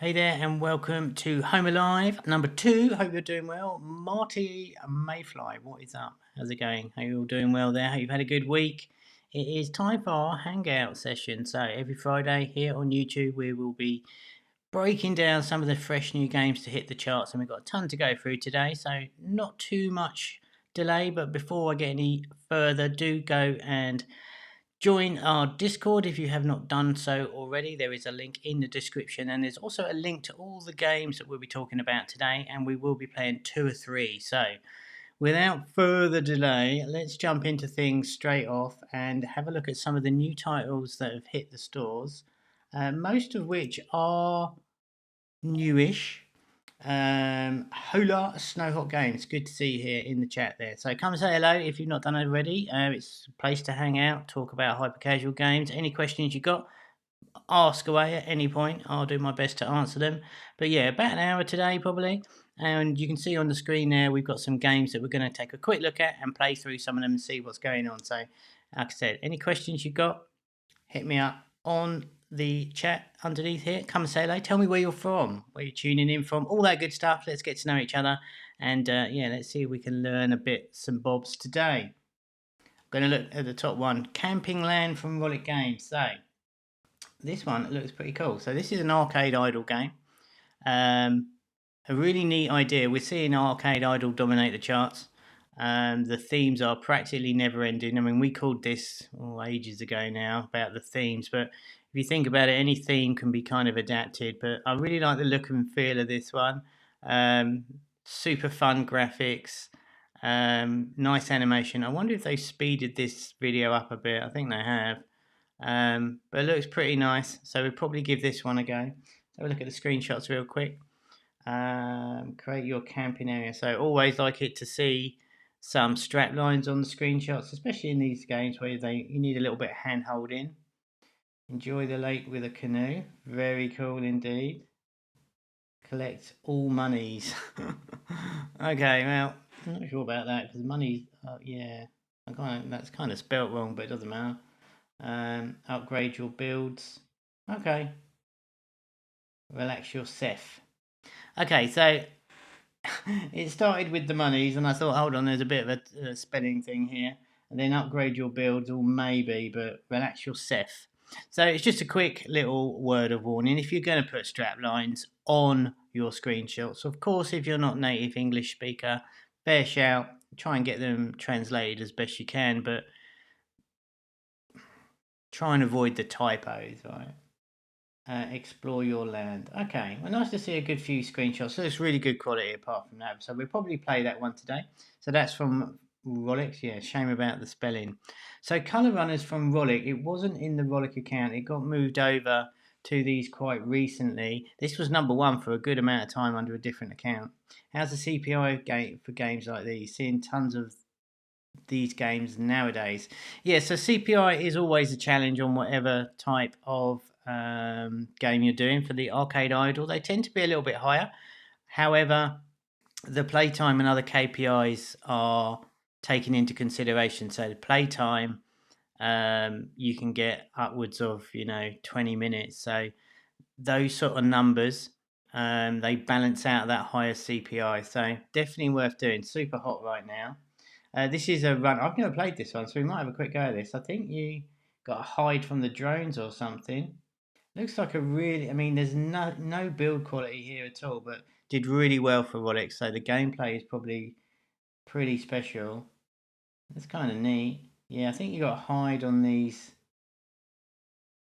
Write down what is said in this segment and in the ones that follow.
Hey there and welcome to Home Alive number 2. Hope you're doing well. Marty Mayfly, what is up? How's it going? Are you all doing well there? Hope you've had a good week. It is time for our Hangout session. So every Friday here on YouTube we will be breaking down some of the fresh new games to hit the charts, and we've got a ton to go through today, so not too much delay. But before I get any further, do go and join our Discord if you have not done so already. There is a link in the description, and there's also a link to all the games that we'll be talking about today, and we will be playing 2 or 3. So without further delay, let's jump into things straight off and have a look at some of the new titles that have hit the stores, most of which are newish. Hola Snowhawk Games, good to see you here in the chat there. So come say hello if you've not done it already. It's a place to hang out, talk about hyper casual games. Any questions you got, ask away at any point. I'll do my best to answer them. But yeah, about an hour today probably. And you can see on the screen there, we've got some games that we're going to take a quick look at and play through some of them and see what's going on. So, like I said, any questions you got, hit me up on the chat underneath here. Come and say hello. Tell me where you're from, where you're tuning in from, all that good stuff. Let's get to know each other, and yeah, let's see if we can learn a bit some bobs today. I'm going to look at the top one, Camping Land from Rollic Games. So this one looks pretty cool. So this is an arcade idle game. A really neat idea. We're seeing arcade idle dominate the charts. The themes are practically never ending. I mean, we called this ages ago now about the themes, but if you think about it, any theme can be kind of adapted. But I really like the look and feel of this one. Super fun graphics, nice animation. I wonder if they speeded this video up a bit. I think they have. But it looks pretty nice, so we'll probably give this one a go. Have a look at the screenshots real quick. Create your camping area. So always like it to see some strap lines on the screenshots, especially in these games where you need a little bit of hand holding. Enjoy the lake with a canoe. Very cool indeed. Collect all monies. Okay, well, I'm not sure about that because money, yeah, that's kind of spelt wrong, but it doesn't matter. Upgrade your builds. Okay. Relax yourself. Okay, so it started with the monies, and I thought, hold on, there's a bit of a spelling thing here. And then upgrade your builds, or maybe, but relax yourself. So it's just a quick little word of warning. If you're going to put strap lines on your screenshots, of course, if you're not native English speaker, fair shout. Try and get them translated as best you can, but try and avoid the typos, right? Explore your land. Okay, well, nice to see a good few screenshots. So it's really good quality apart from that. So we'll probably play that one today. So that's from Rollic. Yeah, shame about the spelling. So Colour Runners from Rollic. It wasn't in the Rollic account. It got moved over to these quite recently. This was number 1 for a good amount of time under a different account. How's the CPI for games like these? Seeing tons of these games nowadays. Yeah, so CPI is always a challenge on whatever type of game you're doing. For the arcade idle, they tend to be a little bit higher. However, the playtime and other KPIs are taken into consideration. So the playtime, you can get upwards of 20 minutes. So those sort of numbers, they balance out that higher CPI. So definitely worth doing. Super hot right now. This is a run. I've never played this one, so we might have a quick go at this. I think you got to hide from the drones or something. Looks like a really. I mean, there's no build quality here at all, but did really well for Rollic. So the gameplay is probably pretty special. That's kind of neat. Yeah, I think you got to hide on these.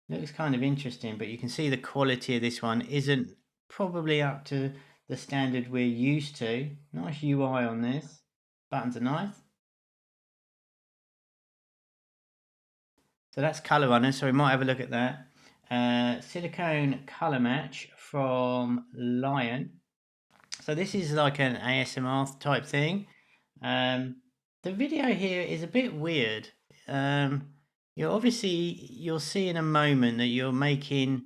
Looks kind of interesting, but you can see the quality of this one isn't probably up to the standard we're used to. Nice UI on this. Buttons are nice. So that's Colour Runner, so we might have a look at that. Silicone Colour Match from Lion. So this is like an ASMR type thing. The video here is a bit weird. You're seeing a moment that you're making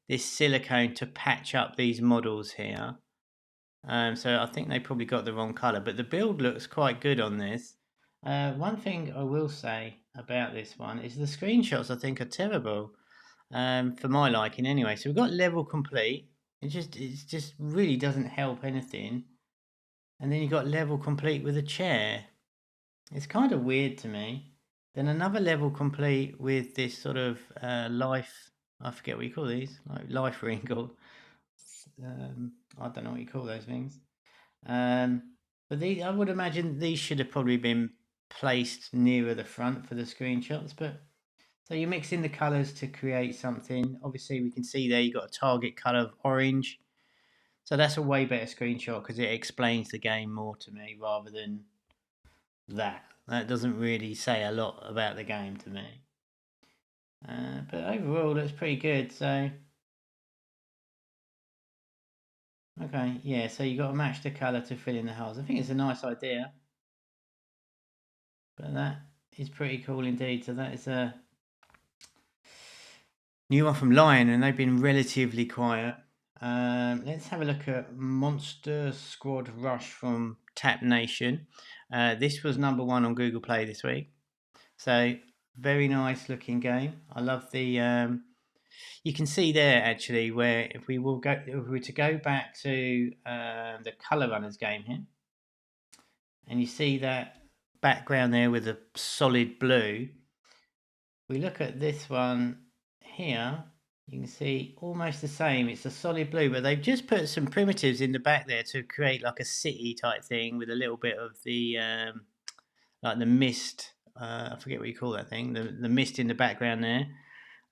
this silicone to patch up these models here. So I think they probably got the wrong colour, but the build looks quite good on this. One thing I will say about this one is the screenshots I think are terrible, for my liking anyway. So we've got level complete. It just really doesn't help anything. And then you got level complete with a chair. It's kind of weird to me. Then another level complete with this sort of life. I forget what you call these, like life wrinkle. I don't know what you call those things. But these, I would imagine these should have probably been placed nearer the front for the screenshots. But so you're mixing the colours to create something. Obviously, we can see there you got a target colour of orange. So that's a way better screenshot because it explains the game more to me rather than that. That doesn't really say a lot about the game to me. But overall, that's pretty good. So, okay, yeah. So you got to match the colour to fill in the holes. I think it's a nice idea, but that is pretty cool indeed. So that is a new one from Lion, and they've been relatively quiet. Let's have a look at Monster Squad Rush from Tap Nation. This was number 1 on Google Play this week. So very nice looking game. I love the. You can see there actually where if we were to go back to the Color Runners game here, and you see that background there with a solid blue. We look at this one here. You can see almost the same. It's a solid blue, but they've just put some primitives in the back there to create like a city type thing with a little bit of the like the mist. I forget what you call that thing. The mist in the background there.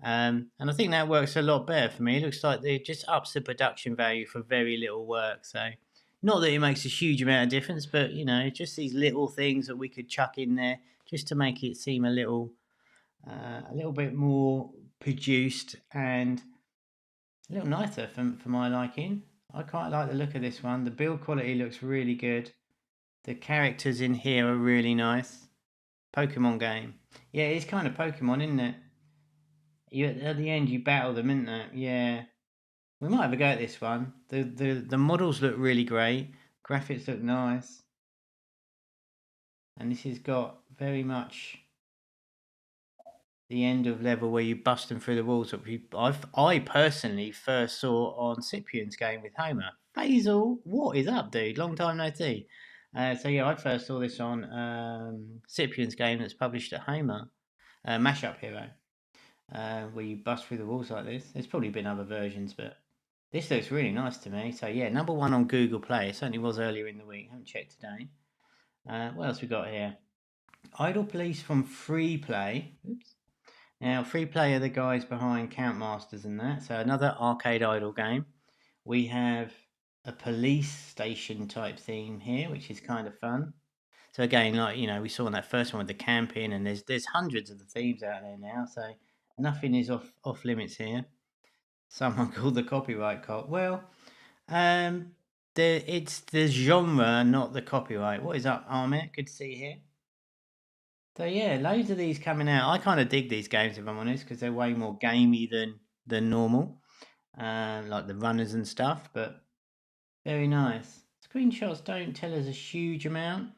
And I think that works a lot better for me. It looks like it just ups the production value for very little work. So, not that it makes a huge amount of difference, but you know, just these little things that we could chuck in there just to make it seem a little bit more produced and a little nicer for my liking. I quite like the look of this one. The build quality looks really good. The characters in here are really nice. Pokemon game. Yeah, it's kind of Pokemon, isn't it? At the end, you battle them, isn't it? Yeah. We might have a go at this one. The models look really great. Graphics look nice. And this has got very much the end of level where you bust them through the walls. I personally first saw on Cyprian's game with Homer. Basil, what is up, dude? Long time no see. So yeah, I first saw this on Cyprian's game that's published at Homa, Mashup Hero, where you bust through the walls like this. There's probably been other versions, but this looks really nice to me. So yeah, number 1 on Google Play. It certainly was earlier in the week. I haven't checked today. What else we got here? Idle Police from Free Play. Oops. Now, Free Play are the guys behind Count Masters and that. So another arcade idle game. We have a police station type theme here, which is kind of fun. So again, like you know, we saw in that first one with the camping, and there's hundreds of the themes out there now. So nothing is off limits here. Someone called the copyright cop. Well, it's the genre, not the copyright. What is up, Ahmet? Good to see you here. So yeah, loads of these coming out. I kind of dig these games if I'm honest, because they're way more gamey than normal, like the runners and stuff. But very nice. Screenshots don't tell us a huge amount,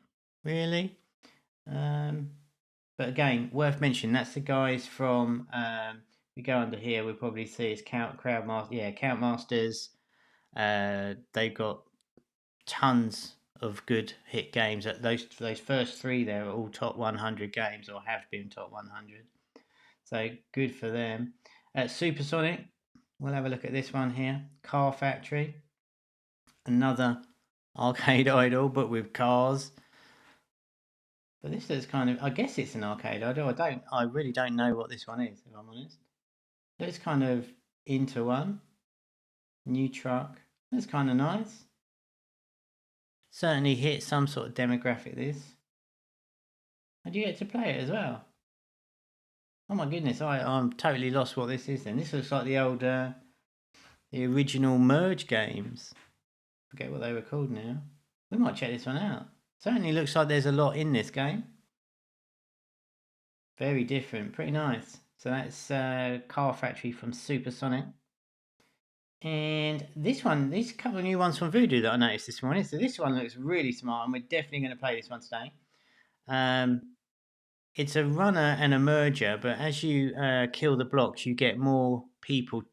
really. But again, worth mentioning. That's the guys from. We go under here. We'll probably see it's Crowd Master. Yeah, Count Masters. They've got tons of good hit games. Those first 3 there are all top 100 games or have been top 100. So good for them. Supersonic. We'll have a look at this one here. Car Factory. Another arcade idol, but with cars. But this is kind of. I guess it's an arcade idol. I really don't know what this one is, if I'm honest. Looks kind of into one. New truck. That's kind of nice. Certainly hit some sort of demographic, this. And you get to play it as well. Oh my goodness, I'm totally lost what this is then. This looks like the old, the original Merge games. Forget what they were called now. We might check this one out. Certainly looks like there's a lot in this game. Very different, pretty nice. So that's Car Factory from Supersonic. And this one, these couple of new ones from Voodoo that I noticed this morning. So this one looks really smart, and we're definitely going to play this one today. It's a runner and a merger, but as you kill the blocks, you get more people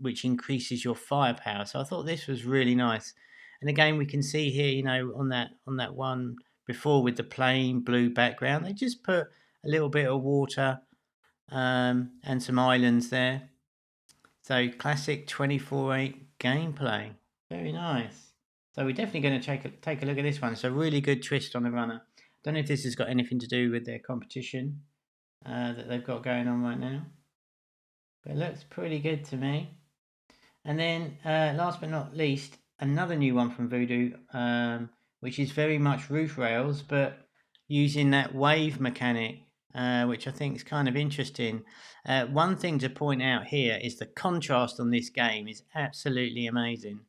which increases your firepower. So I thought this was really nice. And again, we can see here, you know, on that one before with the plain blue background, they just put a little bit of water and some islands there. So classic 24/8 gameplay. Very nice. So we're definitely going to take a look at this one. It's a really good twist on the runner. Don't know if this has got anything to do with their competition that they've got going on right now. But it looks pretty good to me. And then last but not least, another new one from Voodoo, which is very much roof rails, but using that wave mechanic, which I think is kind of interesting. One thing to point out here is the contrast on this game is absolutely amazing.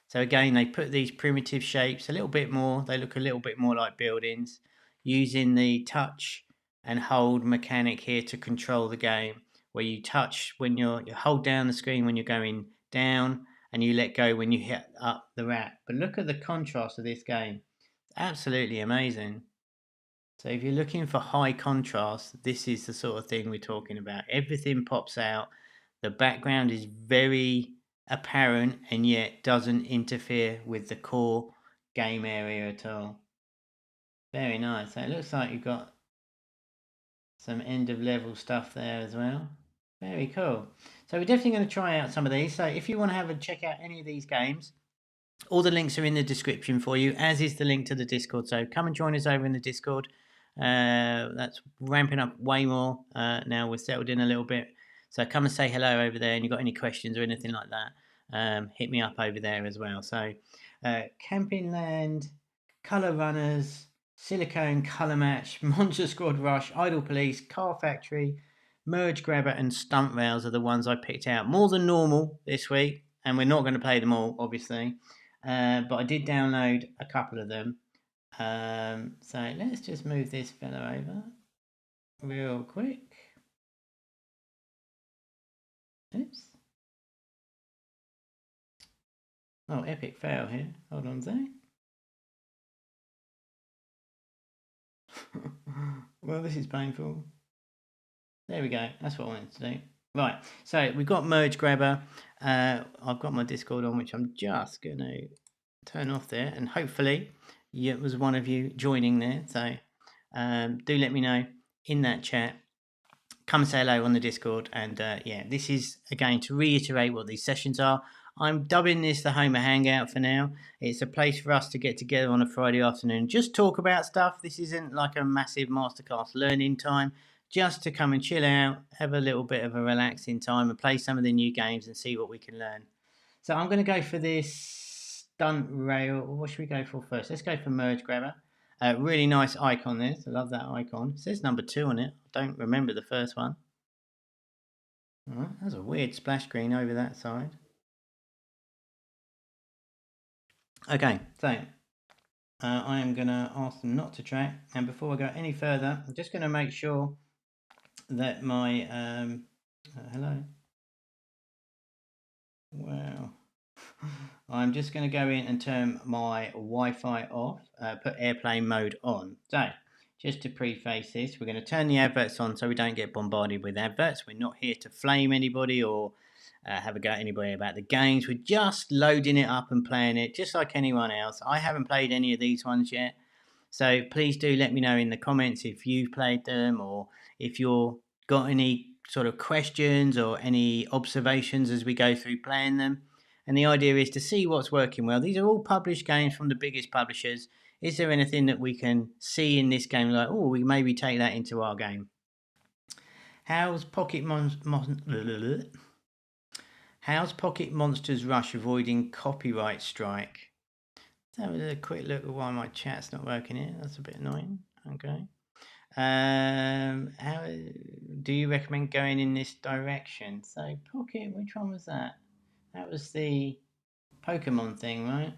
So again, they put these primitive shapes a little bit more. They look a little bit more like buildings, using the touch and hold mechanic here to control the game, where you touch when you hold down the screen when you're going down, and you let go when you hit up the rat. But look at the contrast of this game. It's absolutely amazing. So if you're looking for high contrast, this is the sort of thing we're talking about. Everything pops out. The background is very apparent and yet doesn't interfere with the core game area at all. Very nice. So it looks like you've got some end of level stuff there as well. Very cool. So we're definitely going to try out some of these. So if you want to have a check out any of these games, all the links are in the description for you, as is the link to the Discord. So come and join us over in the Discord. That's ramping up way more now. We're settled in a little bit. So come and say hello over there, and you've got any questions or anything like that, hit me up over there as well. So Camping Land, Colour Runners, Silicone Colour Match, Monster Squad Rush, Idle Police, Car Factory, Merge Grabber and Stunt Rails are the ones I picked out. More than normal this week, and we're not going to play them all, obviously. But I did download a couple of them. So let's just move this fella over real quick. Oops. Oh, epic fail here. Hold on a sec. Well, this is painful. There we go. That's what I wanted to do. Right. So we've got Merge Grabber. I've got my Discord on, which I'm just going to turn off there. And hopefully it was one of you joining there. So do let me know in that chat. Come say hello on the Discord. And yeah, this is, again, to reiterate what these sessions are. I'm dubbing this the Homa Hangout for now. It's a place for us to get together on a Friday afternoon, just talk about stuff. This isn't like a massive masterclass learning time, just to come and chill out, have a little bit of a relaxing time and play some of the new games and see what we can learn. So I'm going to go for this Stunt Rail. What should we go for first? Let's go for Merge Grabber. Really nice icon there. I love that icon. It says number 2 on it. I don't remember the first one. All right, that's a weird splash screen over that side. Okay, so I am going to ask them not to track. And before I go any further, I'm just going to make sure that my... hello. Well, I'm just going to go in and turn my Wi-Fi off, put airplane mode on. So, just to preface this, we're going to turn the adverts on so we don't get bombarded with adverts. We're not here to flame anybody or have a go at anybody about the games. We're just loading it up and playing it just like anyone else. I haven't played any of these ones yet, so please do let me know in the comments if you've played them or if you've got any sort of questions or any observations as we go through playing them. And the idea is to see what's working well. These are all published games from the biggest publishers. Is there anything that we can see in this game like, oh, we maybe take that into our game? How's Pocket Monsters Rush avoiding copyright strike? Let's have a quick look at why my chat's not working here. That's a bit annoying. Okay. How do you recommend going in this direction? So Pocket, which one was that? That was the Pokemon thing, right?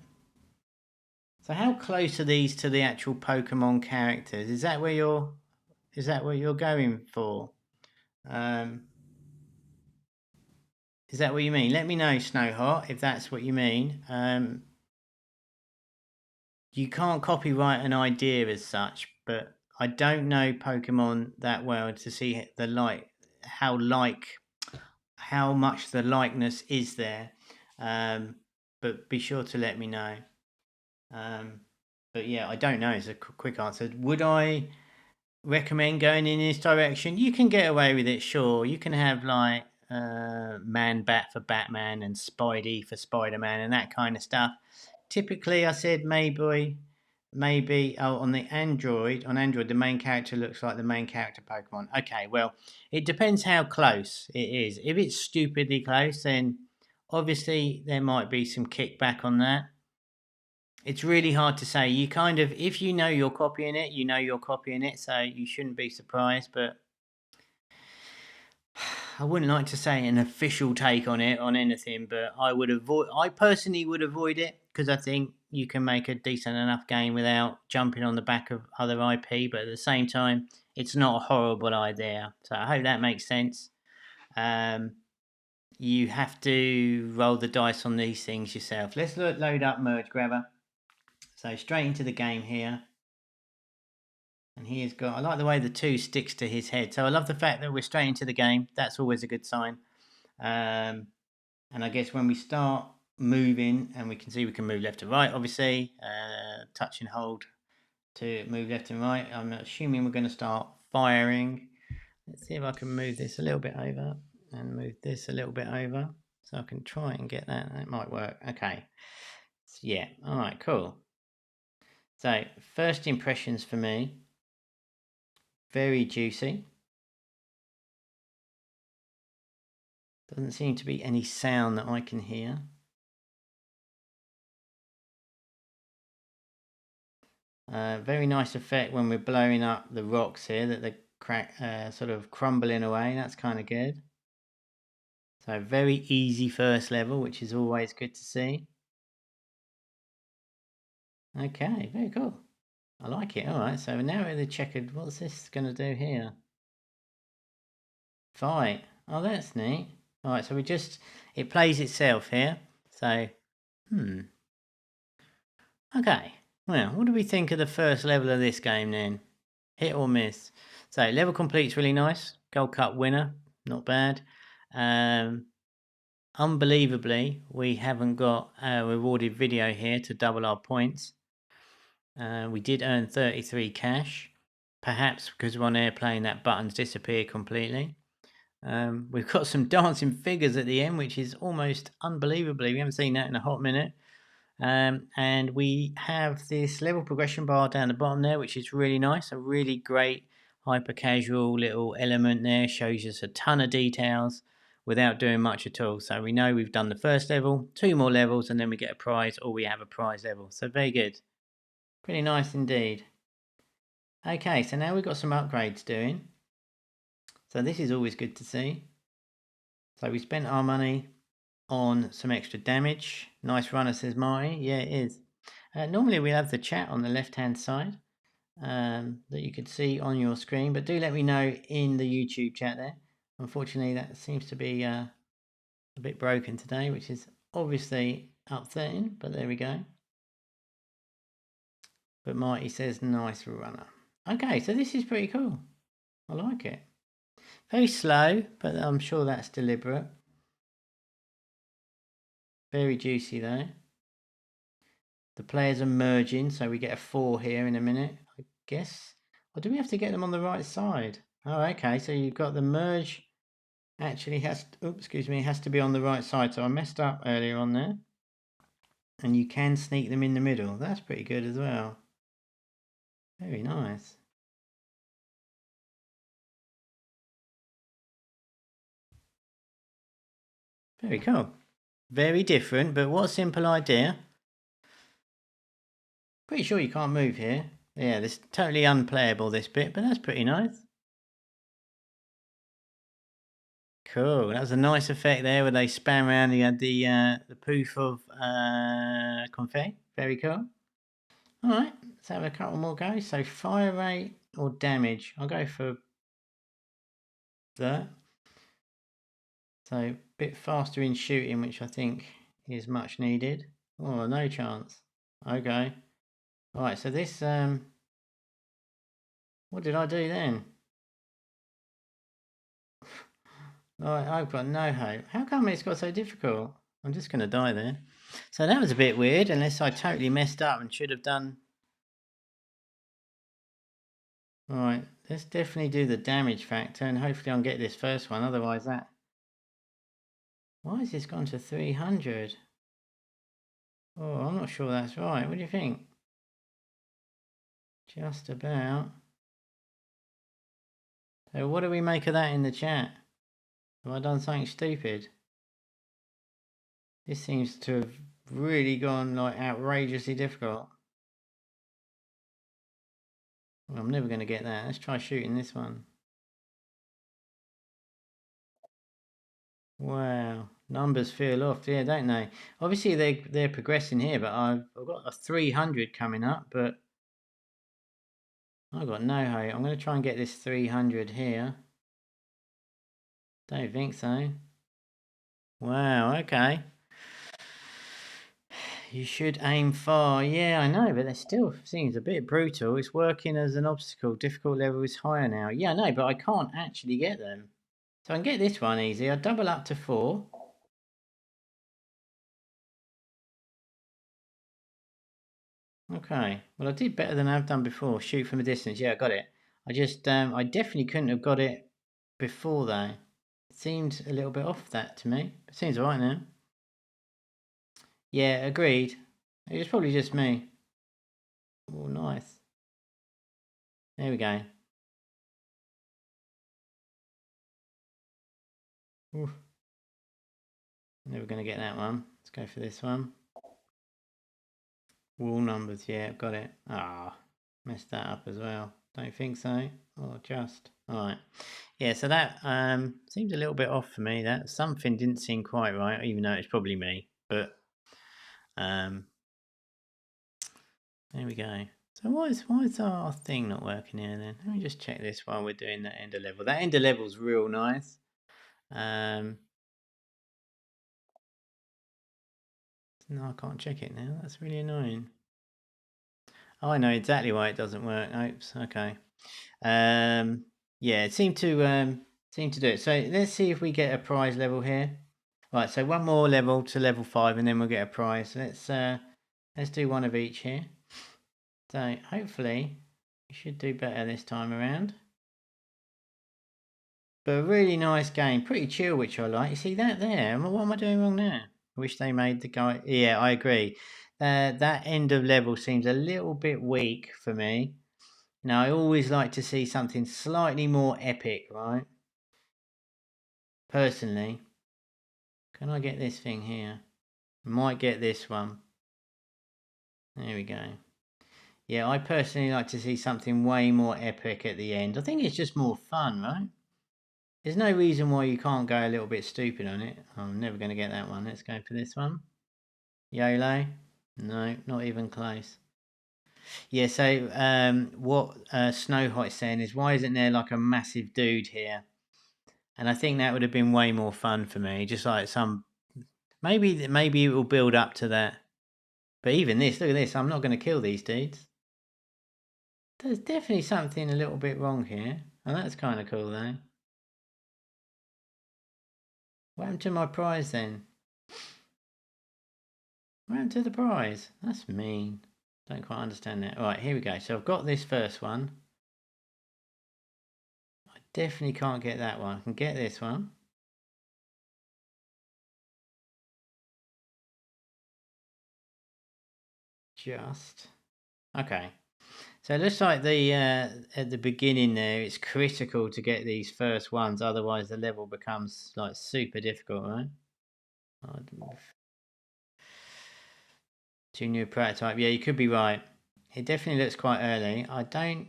So how close are these to the actual Pokemon characters? Is that what you're going for? Is that what you mean? Let me know, Snowhot, if that's what you mean. You can't copyright an idea as such, but I don't know Pokemon that well to see how how much the likeness is there. But be sure to let me know. But yeah, I don't know. It's a quick answer. Would I recommend going in this direction? You can get away with it, sure. You can have like Man Bat for Batman and Spidey for Spider-Man and that kind of stuff. Typically, I said maybe on Android the main character looks like the main character Pokemon. Okay, well, it depends how close it is. If it's stupidly close, then obviously there might be some kickback on that. It's really hard to say. You kind of, if you know you're copying it, you know you're copying it, so you shouldn't be surprised. But I wouldn't like to say an official take on it on anything, but I personally would avoid it because I think you can make a decent enough game without jumping on the back of other IP. But at the same time, it's not a horrible idea. So I hope that makes sense. You have to roll the dice on these things yourself. Let's load up Merge Grabber. So straight into the game here. And he has got, I like the way the 2 sticks to his head. So I love the fact that we're straight into the game. That's always a good sign. And I guess when we start moving, and we can see we can move left to right, obviously, touch and hold to move left and right. I'm assuming we're going to start firing. Let's see if I can move this a little bit over and move this a little bit over. So I can try and get that. That might work. Okay. So, yeah. All right, cool. So first impressions for me. Very juicy. Doesn't seem to be any sound that I can hear. Very nice effect when we're blowing up the rocks here, that they crack, sort of crumbling away. That's kind of good. So very easy first level, which is always good to see. Okay, very cool. I like it. All right, so now we're the checkered. What's this going to do here? Fight. Oh, that's neat. All right, so it plays itself here. So, okay. Well, what do we think of the first level of this game then? Hit or miss? So, level complete's really nice. Gold Cup winner. Not bad. Unbelievably, we haven't got a rewarded video here to double our points. We did earn 33 cash. Perhaps because we're on airplane, that button's disappeared completely. We've got some dancing figures at the end, which is almost unbelievably. We haven't seen that in a hot minute. And we have this level progression bar down the bottom there, which is really nice. A really great hyper casual little element there. Shows us a ton of details without doing much at all. So we know we've done the first level, 2 more levels, and then we get a prize, or we have a prize level. So very good. Pretty nice indeed. Okay, so now we've got some upgrades doing. So this is always good to see. So we spent our money on some extra damage. Nice runner, says Marty. Yeah, it is. Normally we have the chat on the left hand side that you could see on your screen, but do let me know in the YouTube chat there. Unfortunately, that seems to be a bit broken today, which is obviously upsetting, but there we go. But Marty says nice runner. Okay, so this is pretty cool. I like it. Very slow, but I'm sure that's deliberate. Very juicy though. The players are merging, so we get a 4 here in a minute, I guess. Or do we have to get them on the right side? Oh, okay, so you've got the merge actually has to be on the right side. So I messed up earlier on there. And you can sneak them in the middle. That's pretty good as well. Very nice. Very cool. Very different, but what a simple idea. Pretty sure you can't move here. Yeah, this is totally unplayable, this bit, but that's pretty nice. Cool. That was a nice effect there where they spam around. You had the poof of confetti. Very cool. All right, let's have a couple more goes. So fire rate or damage? I'll go for that. So a bit faster in shooting, which I think is much needed. Oh, no chance. Okay. All right, so this, what did I do then? Right, I've got no hope. How come it's got so difficult? I'm just going to die there. So that was a bit weird, unless I totally messed up and should have done... Right, let's definitely do the damage factor, and hopefully I'll get this first one, otherwise that... Why has this gone to 300? Oh, I'm not sure that's right. What do you think? Just about. So what do we make of that in the chat? Have I done something stupid? This seems to have really gone like outrageously difficult. Well, I'm never going to get that. Let's try shooting this one. Wow, numbers feel off, yeah, don't they? Obviously they're progressing here, but I've got a 300 coming up, but I've got no hope. I'm going to try and get this 300 here. Don't think so. Wow, okay. You should aim far. Yeah, I know, but it still seems a bit brutal. It's working as an obstacle. Difficult level is higher now. Yeah, I know, but I can't actually get them. So I can get this one easy. I'll double up to 4. Okay. Well, I did better than I've done before. Shoot from a distance. Yeah, I got it. I just, I definitely couldn't have got it before though. It seemed a little bit off that to me. It seems alright now. Yeah, agreed. It was probably just me. Oh, nice. There we go. Oof. Never going to get that one. Let's go for this one. Wall numbers, yeah, got it. Ah, messed that up as well. Don't think so. Or just. Alright. Yeah, so that seems a little bit off for me. That something didn't seem quite right, even though it's probably me. But there we go. So why is our thing not working here then? Let me just check this while we're doing that ender level. That ender level's real nice. No, I can't check it now. That's really annoying. Oh, I know exactly why it doesn't work. Oops. Okay. Yeah, it seemed to do it. So let's see if we get a prize level here. Right. So one more level to level 5, and then we'll get a prize. Let's do one of each here. So hopefully we should do better this time around. But a really nice game, pretty chill, which I like. You see that there? What am I doing wrong there? I wish they made the guy. Yeah, I agree. That end of level seems a little bit weak for me. Now I always like to see something slightly more epic, right? Personally, can I get this thing here? Might get this one. There we go. Yeah, I personally like to see something way more epic at the end. I think it's just more fun, right? There's no reason why you can't go a little bit stupid on it. I'm never going to get that one. Let's go for this one. YOLO? No, not even close. Yeah, so what Snow White's saying is, why isn't there like a massive dude here? And I think that would have been way more fun for me. Just like some... Maybe it will build up to that. But even this, look at this. I'm not going to kill these dudes. There's definitely something a little bit wrong here. And that's kind of cool though. What happened to my prize then? What happened to the prize? That's mean. Don't quite understand that. Alright, here we go. So I've got this first one. I definitely can't get that one. I can get this one. Just. Okay. So it looks like the at the beginning there, it's critical to get these first ones, otherwise the level becomes like super difficult, right? Two new prototype. Yeah, you could be right. It definitely looks quite early. I don't...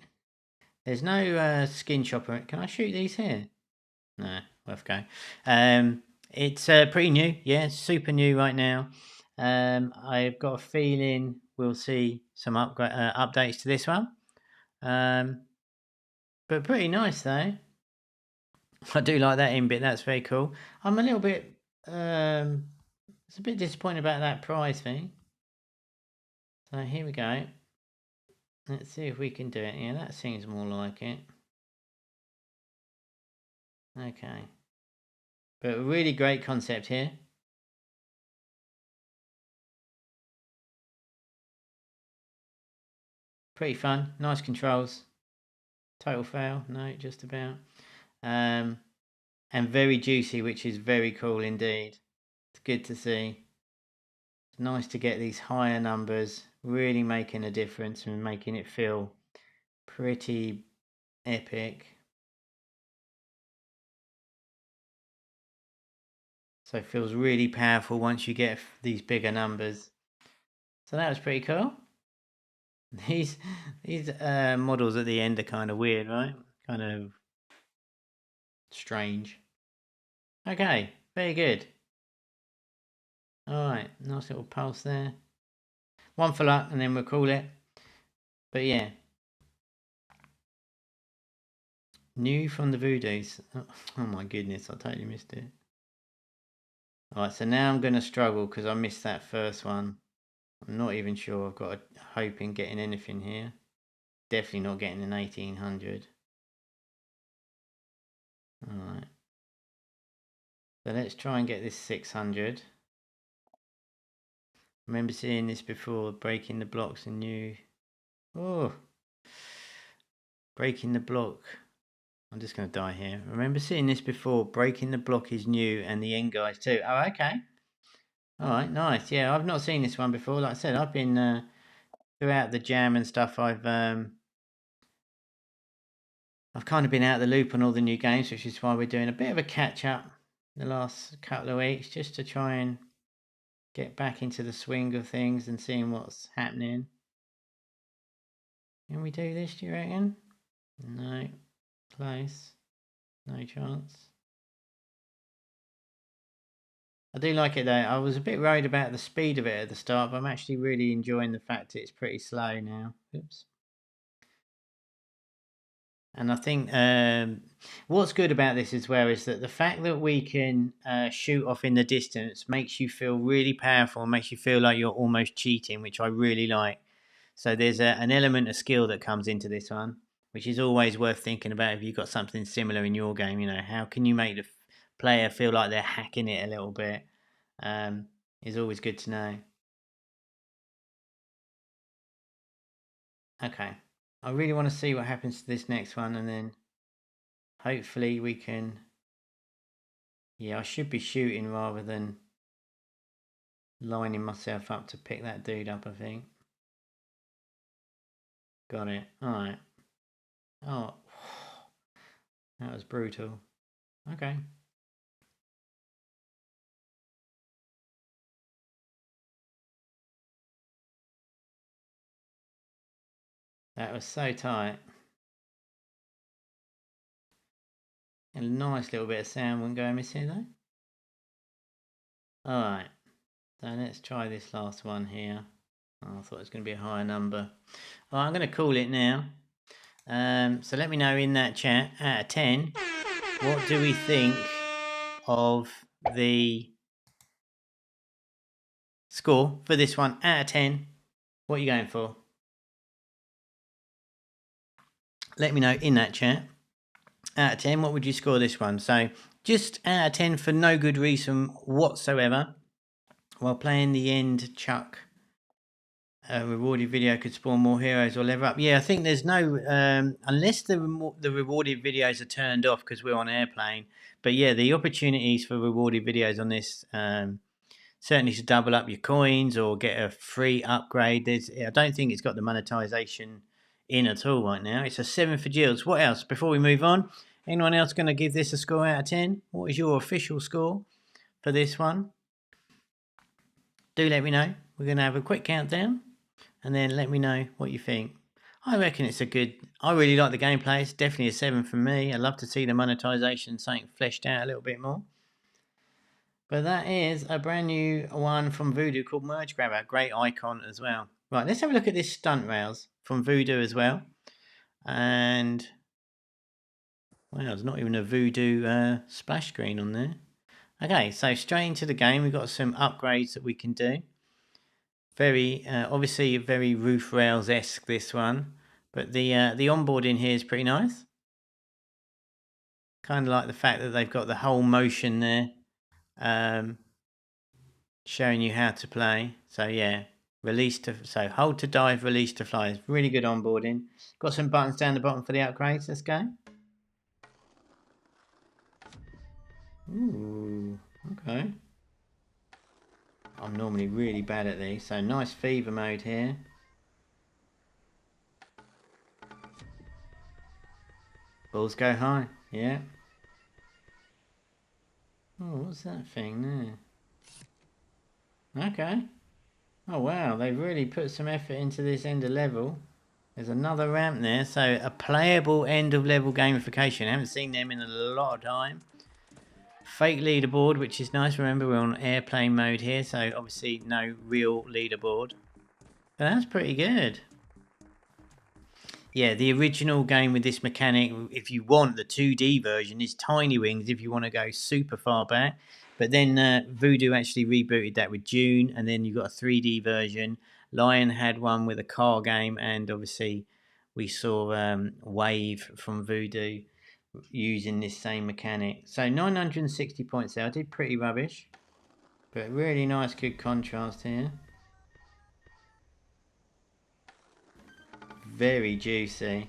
There's no skin shopper. Can I shoot these here? No, worth go. It's pretty new. Yeah, super new right now. I've got a feeling we'll see some updates to this one. But pretty nice though. I do like that in bit. That's very cool. I'm a little bit... it's a bit disappointed about that prize thing. So here we go. Let's see if we can do it. Yeah, that seems more like it. Okay. But a really great concept here. Pretty fun, nice controls. Total fail, no, just about. And very juicy, which is very cool indeed. It's good to see. It's nice to get these higher numbers, really making a difference and making it feel pretty epic. So it feels really powerful once you get these bigger numbers. So that was pretty cool. These models at the end are kind of weird, right? Kind of strange. Okay, very good. Alright, nice little pulse there. One for luck and then we'll call it. But yeah. New from the Voodoos. Oh my goodness, I totally missed it. Alright, so now I'm going to struggle because I missed that first one. I'm not even sure I've got a hope in getting anything here. Definitely not getting an 1800. Alright. So let's try and get this 600. Remember seeing this before, breaking the blocks and new. Oh, breaking the block. I'm just going to die here. Remember seeing this before, breaking the block is new and the end guys too. Oh, okay. Alright, nice. Yeah, I've not seen this one before. Like I said, I've been throughout the jam and stuff. I've kind of been out of the loop on all the new games, which is why we're doing a bit of a catch up the last couple of weeks, just to try and get back into the swing of things and seeing what's happening. Can we do this, do you reckon? No. Close. No chance. I do like it though. I was a bit worried about the speed of it at the start, but I'm actually really enjoying the fact it's pretty slow now. Oops. And I think what's good about this as well is that the fact that we can shoot off in the distance makes you feel really powerful, makes you feel like you're almost cheating, which I really like. So there's an element of skill that comes into this one, which is always worth thinking about if you've got something similar in your game. You know, how can you make the player feel like they're hacking it a little bit? Is always good to know. Okay, I really want to see what happens to this next one, and then hopefully we can. Yeah, I should be shooting rather than lining myself up to pick that dude up, I think. Got it. Alright. Oh, that was brutal. Okay. That was so tight. A nice little bit of sound wouldn't go missing though. Alright. So let's try this last one here. Oh, I thought it was going to be a higher number. Alright, I'm going to call it now. So let me know in that chat, out of 10, what do we think of the score for this one? Out of 10, what are you going for? Let me know in that chat. Out of 10, what would you score this one? So just out of 10 for no good reason whatsoever. While playing the end chuck rewarded video could spawn more heroes or level up. Yeah, I think there's no unless the rewarded videos are turned off because we're on airplane. But yeah, the opportunities for rewarded videos on this certainly to double up your coins or get a free upgrade. I don't think it's got the monetization in at all right now. It's a 7 for Jills. What else before we move on? Anyone else going to give this a score out of 10? What is your official score for this one? Do let me know. We're going to have a quick countdown and then let me know what you think. I reckon it's a good. I really like the gameplay. It's definitely a 7 from me. I'd love to see the monetization something fleshed out a little bit more. But that is a brand new one from Voodoo called Merge Grabber. Great icon as well. Right, let's have a look at this stunt rails from Voodoo as well. And well, there's not even a Voodoo splash screen on there. Okay, so straight into the game, we've got some upgrades that we can do. Very obviously very roof rails-esque this one, but the onboarding here is pretty nice. Kind of like the fact that they've got the whole motion there, showing you how to play. So yeah, so hold to dive, release to fly. It's really good onboarding. Got some buttons down the bottom for the upgrades. Let's go. Ooh, okay. I'm normally really bad at these, so nice fever mode here. Balls go high, yeah. Oh, what's that thing there? Okay. Oh wow, they've really put some effort into this end of level. There's another ramp there, so a playable end of level gamification. I haven't seen them in a lot of time. Fake leaderboard, which is nice. Remember, we're on airplane mode here, so obviously no real leaderboard. But that's pretty good. Yeah, the original game with this mechanic, if you want, the 2D version is Tiny Wings if you want to go super far back. But then Voodoo actually rebooted that with June, and then you got a 3D version. Lion had one with a car game, and obviously we saw Wave from Voodoo using this same mechanic. So 960 points there. I did pretty rubbish, but really nice, good contrast here. Very juicy.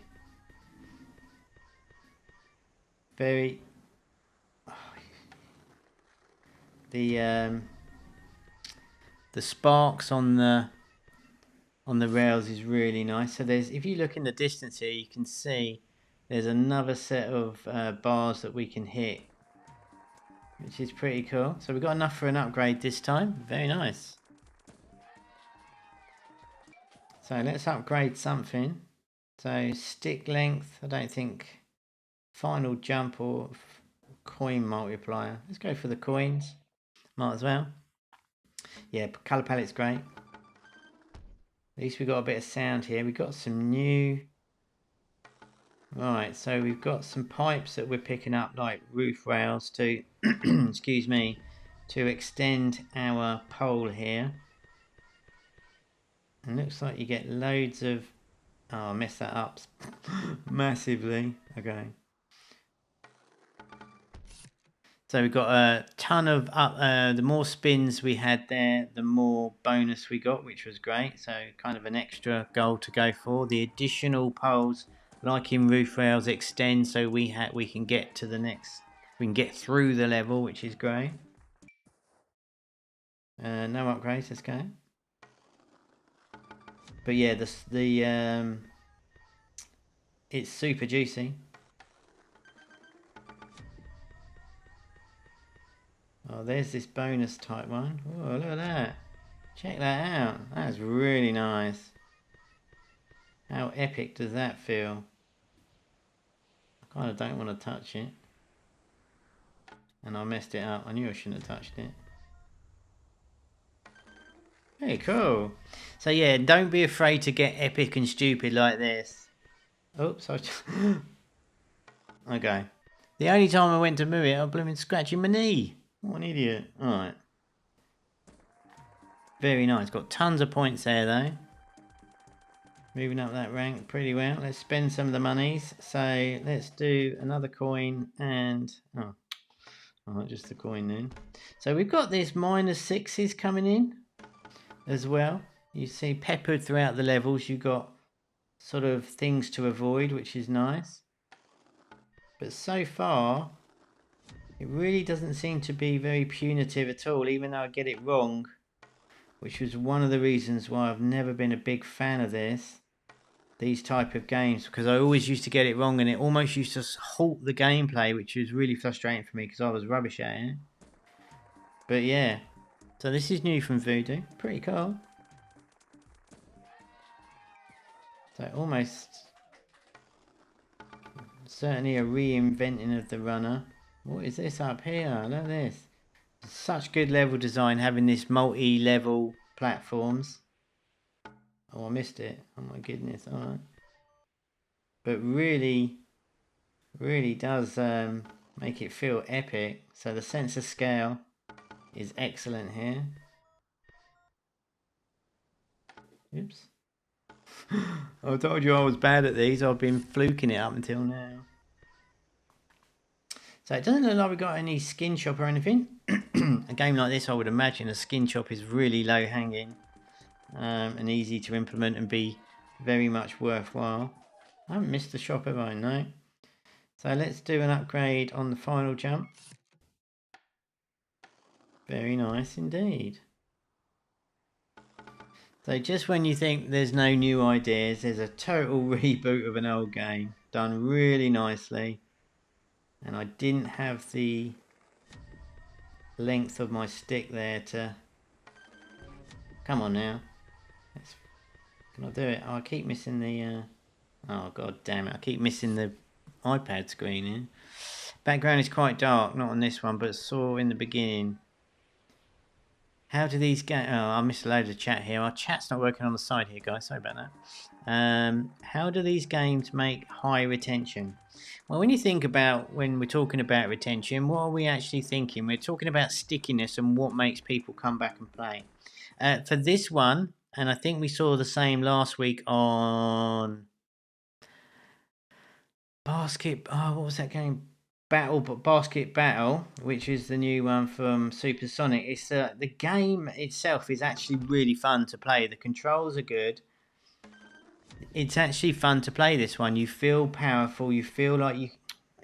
Very... The sparks on the rails is really nice. So there's, if you look in the distance here, you can see there's another set of bars that we can hit, which is pretty cool. So we've got enough for an upgrade this time. Very nice. So let's upgrade something. So stick length, I don't think. Final jump or coin multiplier. Let's go for the coins. Might as well. Yeah, colour palette's great. At least we got a bit of sound here. We've got some new... Right, so we've got some pipes that we're picking up, like roof rails to, excuse me, to extend our pole here. And looks like you get loads of... Oh, I messed that up massively. Okay. So we've got a ton of the more spins we had there, the more bonus we got, which was great. So kind of an extra goal to go for. The additional poles, like in roof rails, extend so we can get to the next. We can get through the level, which is great. No upgrades. Let's go. But yeah, it's super juicy. Oh, there's this bonus type one. Oh, look at that. Check that out. That's really nice. How epic does that feel? I kind of don't want to touch it. And I messed it up. I knew I shouldn't have touched it. Hey, cool. So yeah, don't be afraid to get epic and stupid like this. Oops. Okay. The only time I went to move it, I blooming scratching my knee. What an idiot. Alright. Very nice. Got tons of points there though. Moving up that rank pretty well. Let's spend some of the monies. So let's do another coin and... Oh, not just the coin then. So we've got this -6s coming in as well. You see peppered throughout the levels. You've got sort of things to avoid, which is nice. But so far, it really doesn't seem to be very punitive at all, even though I get it wrong, which was one of the reasons why I've never been a big fan of these type of games, because I always used to get it wrong and it almost used to halt the gameplay, which was really frustrating for me because I was rubbish at it. But yeah, so this is new from Voodoo. Pretty cool. So almost certainly a reinventing of the runner. What is this up here? Look at this. Such good level design, having this multi-level platforms. Oh, I missed it. Oh my goodness. Alright. But really does make it feel epic. So the sense of scale is excellent here. Oops. I told you I was bad at these. I've been fluking it up until now. So it doesn't look like we've got any skin shop or anything. A game like this, I would imagine a skin shop is really low hanging and easy to implement and be very much worthwhile. I haven't missed the shop, have I? No. So let's do an upgrade on the final jump. Very nice indeed. So just when you think there's no new ideas, there's a total reboot of an old game. Done really nicely. And I didn't have the length of my stick there to... Come on now. Can I do it? Oh, I keep missing the... Oh, god damn it. I keep missing the iPad screen here. Background is quite dark, not on this one, but saw in the beginning. How do these games... Oh, I missed a load of chat here. Our chat's not working on the side here, guys. Sorry about that. How do these games make high retention? Well, when you think about when we're talking about retention, what are we actually thinking? We're talking about stickiness and what makes people come back and play. For this one, and I think we saw the same last week on... what was that game? Basket Battle, which is the new one from Supersonic. It's the game itself is actually really fun to play. The controls are good. It's actually fun to play this one. You feel powerful. You feel like you,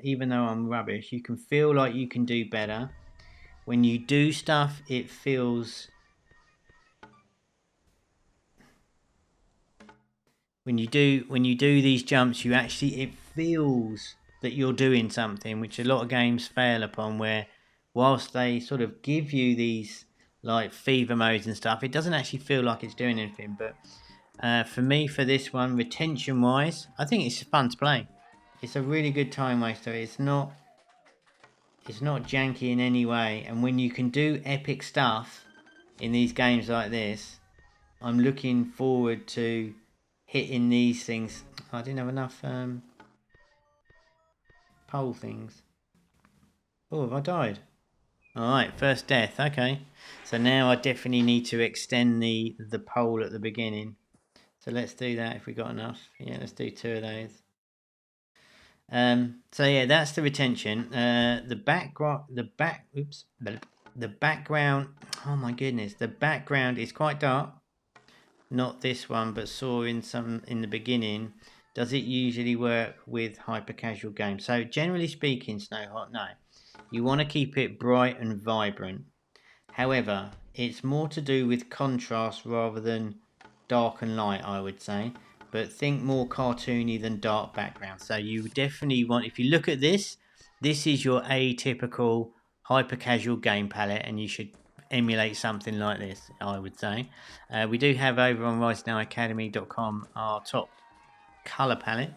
even though I'm rubbish, you can feel like you can do better. When you do stuff, it feels... When you do these jumps, you actually, it feels that you're doing something, which a lot of games fail upon, where whilst they sort of give you these like fever modes and stuff, it doesn't actually feel like it's doing anything. But for me, for this one, retention wise, I think it's fun to play. It's a really good time waster. It's not janky in any way, and when you can do epic stuff in these games like this, I'm looking forward to hitting these things. I didn't have enough pole things. Oh, have I died? Alright, first death, okay. So now I definitely need to extend the pole at the beginning. So let's do that if we got enough. Yeah, let's do 2 of those. So yeah, that's the retention. The background, oh my goodness, the background is quite dark. Not this one, but saw in the beginning. Does it usually work with hyper casual games? So generally speaking, Snowhot, no. You want to keep it bright and vibrant. However, it's more to do with contrast rather than dark and light, I would say. But think more cartoony than dark background. So you definitely want, if you look at this, this is your atypical hyper casual game palette, and you should emulate something like this, I would say. We do have over on risenowacademy.com our top color palette.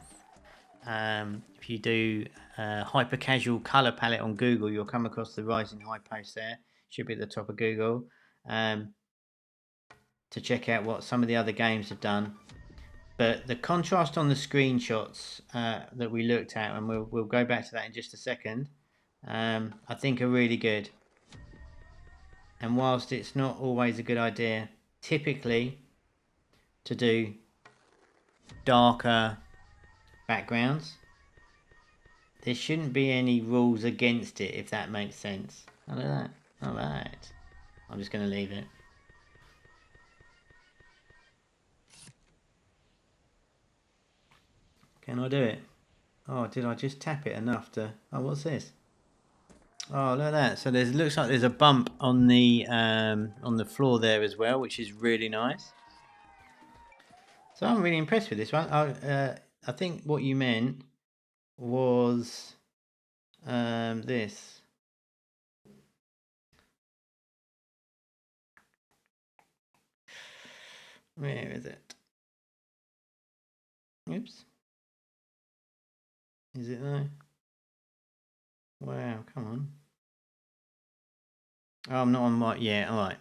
If you do hyper casual color palette on Google, you'll come across the Rising High post there. Should be at the top of Google to check out what some of the other games have done. But the contrast on the screenshots that we looked at, and we'll go back to that in just a second, I think are really good. And whilst it's not always a good idea, typically, to do darker backgrounds, there shouldn't be any rules against it, if that makes sense. Look at that. Alright. I'm just going to leave it. Can I do it? Oh, did I just tap it enough to... Oh, what's this? Oh, look at that. So there's, looks like there's a bump on the floor there as well, which is really nice. So I'm really impressed with this one. I think what you meant was this. Where is it? Oops. Is it there? Wow, come on. Oh, I'm not on my... Yeah, all right.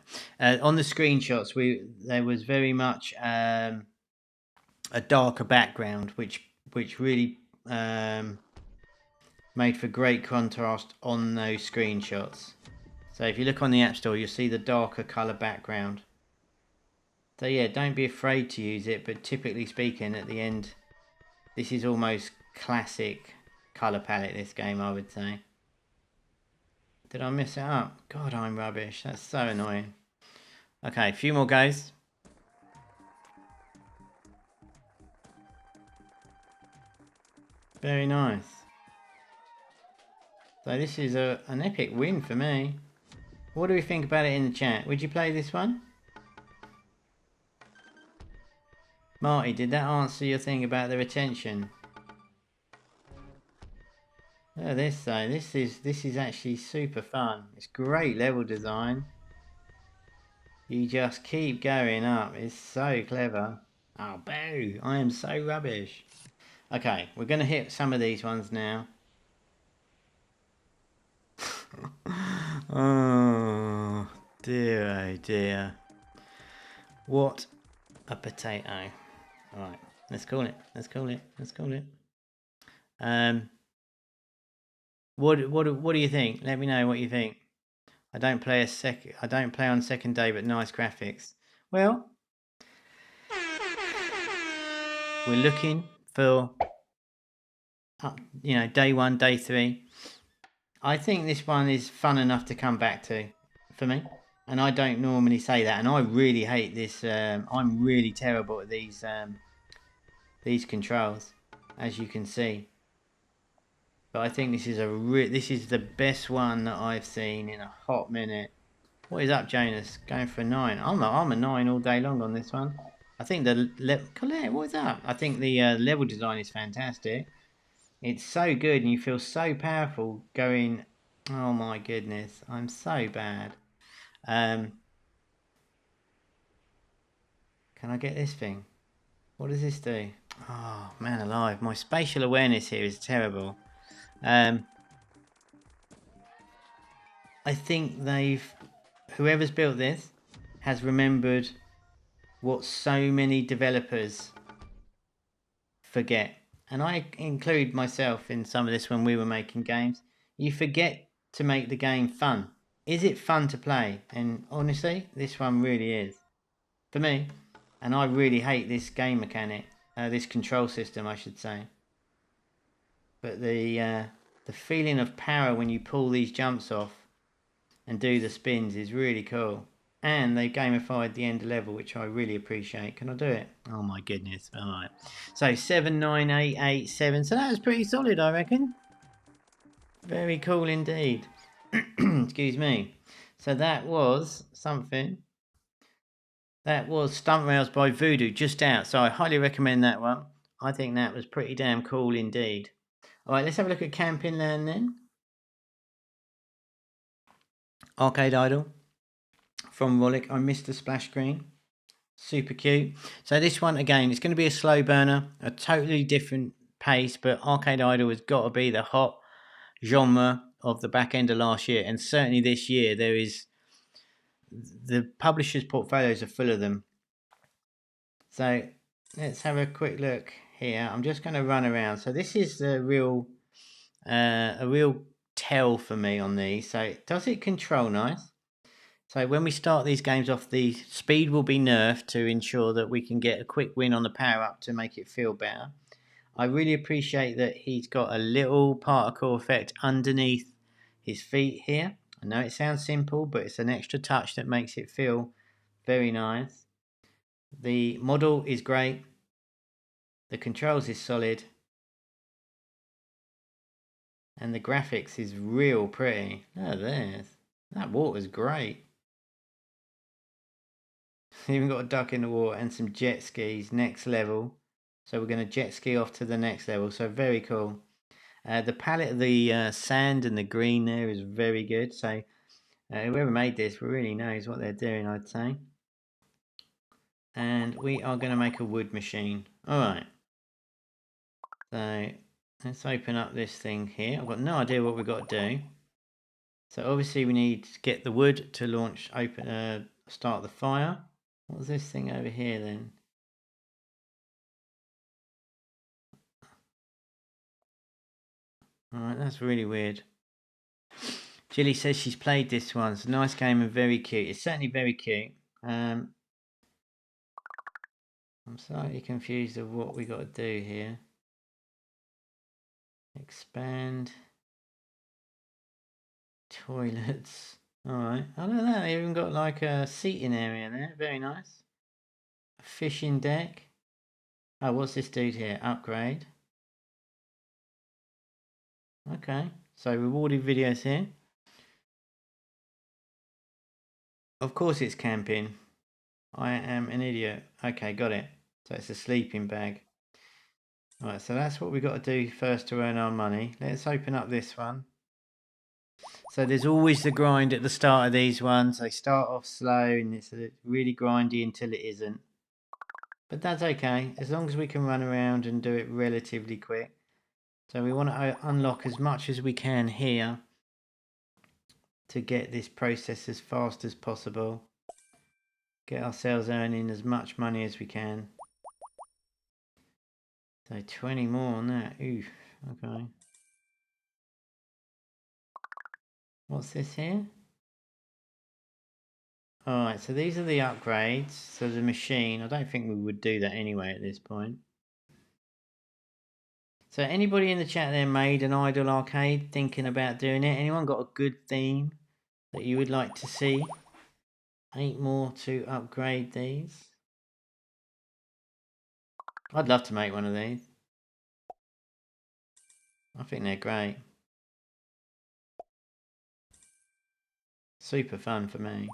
On the screenshots, there was very much a darker background, which really made for great contrast on those screenshots. So if you look on the App Store, you'll see the darker colour background. So yeah, don't be afraid to use it, but typically speaking, at the end, this is almost classic colour palette, this game, I would say. Did I mess it up? God, I'm rubbish. That's so annoying. Okay, a few more goes. Very nice. So this is an epic win for me. What do we think about it in the chat? Would you play this one? Marty, did that answer your thing about the retention? Look at this though. This is actually super fun. It's great level design. You just keep going up. It's so clever. Oh, boo! I am so rubbish. Okay, we're going to hit some of these ones now. Oh, dear, oh dear. What a potato. Alright, let's call it. Let's call it. Let's call it. What do you think? Let me know what you think. I don't play on second day, but nice graphics. Well, we're looking for day 1, day 3. I think this one is fun enough to come back to for me, and I don't normally say that, and I really hate this. I'm really terrible at these controls, as you can see. But I think this is this is the best one that I've seen in a hot minute. What is up, Jonas? Going for a 9. I'm a 9 all day long on this one. I think Colette, what's up? I think the level design is fantastic. It's so good, and you feel so powerful going. Oh my goodness, I'm so bad. Can I get this thing? What does this do? Oh man alive, my spatial awareness here is terrible. I think whoever's built this has remembered what so many developers forget. And I include myself in some of this when we were making games. You forget to make the game fun. Is it fun to play? And honestly, this one really is. For me. And I really hate this game mechanic. This control system, I should say. But the feeling of power when you pull these jumps off and do the spins is really cool. And they gamified the end level, which I really appreciate. Can I do it? Oh my goodness. Alright. So 79887. So that was pretty solid, I reckon. Very cool indeed. Excuse me. So that was something. That was Stunt Rails by Voodoo, just out. So I highly recommend that one. I think that was pretty damn cool indeed. Alright, let's have a look at Camping Land then. Arcade Idol from Rollic. I missed the splash screen. Super cute. So this one, again, it's going to be a slow burner, a totally different pace, but Arcade Idol has got to be the hot genre of the back end of last year. And certainly this year, the publishers' portfolios are full of them. So let's have a quick look here. I'm just going to run around. So this is a real tell for me on these. So does it control nice? So when we start these games off, the speed will be nerfed to ensure that we can get a quick win on the power up to make it feel better. I really appreciate that he's got a little particle effect underneath his feet here. I know it sounds simple, but it's an extra touch that makes it feel very nice. The model is great. The controls is solid. And the graphics is real pretty. Look at this. That water's great. Even got a duck in the water and some jet skis, next level. So we're going to jet ski off to the next level. So very cool. The palette of the sand and the green there is very good. So whoever made this really knows what they're doing, I'd say. And we are going to make a wood machine. Alright. So let's open up this thing here. I've got no idea what we've got to do. So obviously we need to get the wood to launch, start the fire. What's this thing over here then? Alright, that's really weird. Jilly says she's played this one. It's a nice game and very cute. It's certainly very cute. I'm slightly confused of what we got to do here. Expand. Toilets. Alright. I don't know. They even got like a seating area there. Very nice. A fishing deck. Oh, what's this dude here? Upgrade. Okay. So rewarded videos here. Of course it's camping. I am an idiot. Okay, got it. So it's a sleeping bag. Alright, so that's what we got to do first to earn our money. Let's open up this one. So there's always the grind at the start of these ones. They start off slow and it's really grindy until it isn't. But that's okay, as long as we can run around and do it relatively quick. So we want to unlock as much as we can here to get this process as fast as possible. Get ourselves earning as much money as we can. So 20 more on that. Oof, okay. What's this here? Alright, so these are the upgrades. So the machine, I don't think we would do that anyway at this point. So anybody in the chat there made an idle arcade, thinking about doing it? Anyone got a good theme that you would like to see? 8 more to upgrade these. I'd love to make one of these. I think they're great. Super fun for me.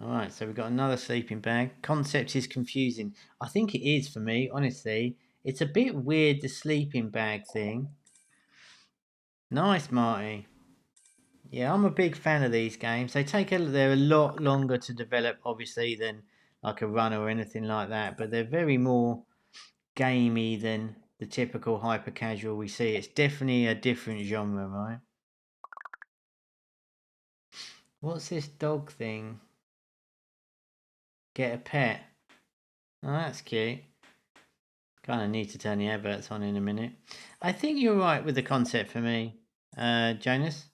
Alright, so we've got another sleeping bag. Concept is confusing. I think it is for me, honestly. It's a bit weird, the sleeping bag thing. Nice, Marty. Yeah, I'm a big fan of these games. They're a lot longer to develop, obviously, than like a runner or anything like that. But they're very more gamey than the typical hyper casual we see. It's definitely a different genre, right? What's this dog thing? Get a pet. Oh, that's cute. Kind of need to turn the adverts on in a minute. I think you're right with the concept for me, Jonas.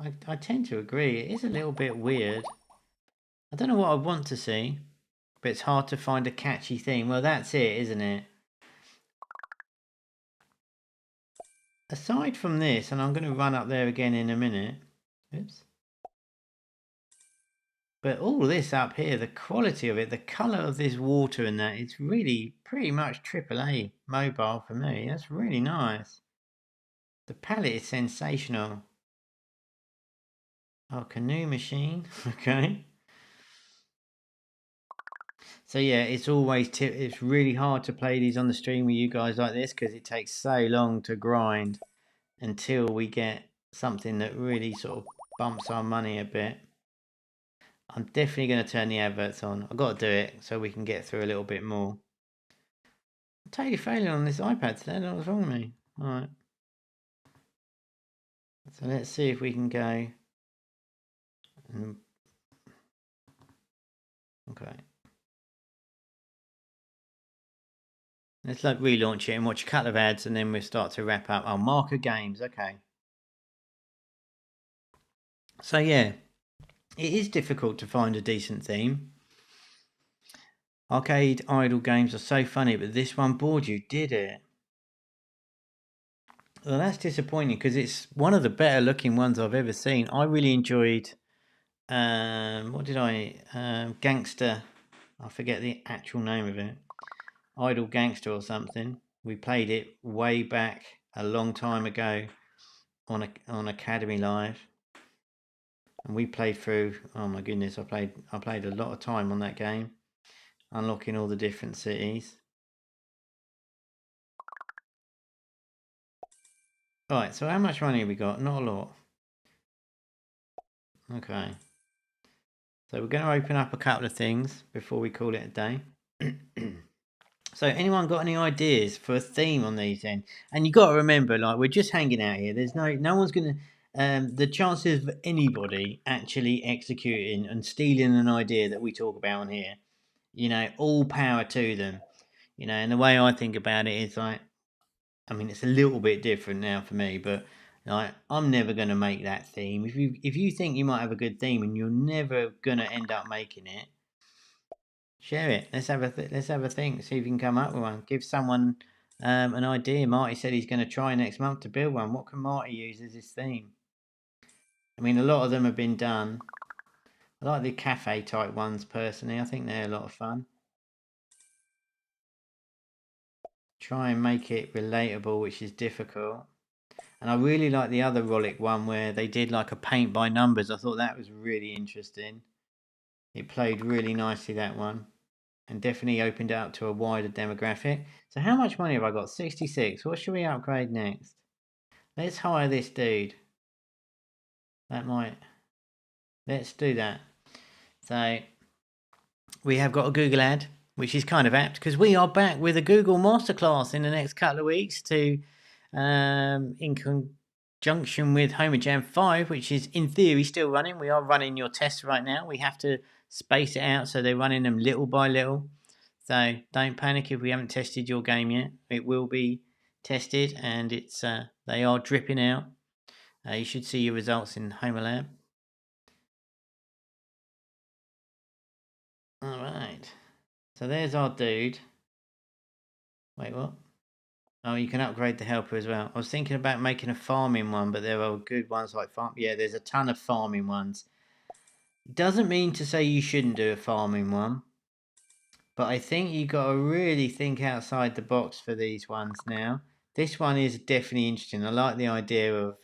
I tend to agree. It is a little bit weird. I don't know what I want to see, but it's hard to find a catchy theme. Well, that's it, isn't it? Aside from this, and I'm going to run up there again in a minute. Oops. But all this up here, the quality of it, the colour of this water and that, it's really pretty much AAA mobile for me. That's really nice. The palette is sensational. Oh, canoe machine. Okay. So yeah, it's really hard to play these on the stream with you guys like this because it takes so long to grind until we get something that really sort of bumps our money a bit. I'm definitely going to turn the adverts on. I've got to do it so we can get through a little bit more. I'm totally failing on this iPad today. I don't know what's wrong with me. Alright. So let's see if we can go. Okay. Let's like relaunch it and watch a couple of ads and then we'll start to wrap up. Oh, Marker Games. Okay. So yeah, it is difficult to find a decent theme. Arcade idle games are so funny, but this one bored you, did it? Well, that's disappointing because it's one of the better looking ones I've ever seen. I really enjoyed, what did I, Gangster, I forget the actual name of it. Idle Gangster or something. We played it way back a long time ago on Academy Live. And we played through, oh my goodness, I played a lot of time on that game. Unlocking all the different cities. Alright, so how much money have we got? Not a lot. Okay. So we're going to open up a couple of things before we call it a day. So anyone got any ideas for a theme on these then? And you got to remember, like, we're just hanging out here. There's no one's going to... the chances of anybody actually executing and stealing an idea that we talk about on here, you know, all power to them. You know, and the way I think about it is like, I mean, it's a little bit different now for me, but like, I'm never going to make that theme. If you think you might have a good theme and you're never going to end up making it, share it. Let's have a think. See if you can come up with one. Give someone an idea. Marty said he's going to try next month to build one. What can Marty use as his theme? I mean, a lot of them have been done. I like the cafe type ones personally. I think they're a lot of fun. Try and make it relatable, which is difficult. And I really like the other Rollic one where they did like a paint by numbers. I thought that was really interesting. It played really nicely, that one. And definitely opened it up to a wider demographic. So how much money have I got? 66. What should we upgrade next? Let's hire this dude. That might... Let's do that. So we have got a Google ad, which is kind of apt because we are back with a Google Masterclass in the next couple of weeks to in conjunction with Homa Jam 5, which is in theory still running. We are running your tests right now. We have to space it out, so they're running them little by little. So don't panic if we haven't tested your game yet. It will be tested, and it's they are dripping out. You should see your results in Homa Lab. All right. So there's our dude. Wait, what? Oh, you can upgrade the helper as well. I was thinking about making a farming one, but there are good ones like farm. Yeah, there's a ton of farming ones. Doesn't mean to say you shouldn't do a farming one, but I think you got to really think outside the box for these ones now. This one is definitely interesting. I like the idea of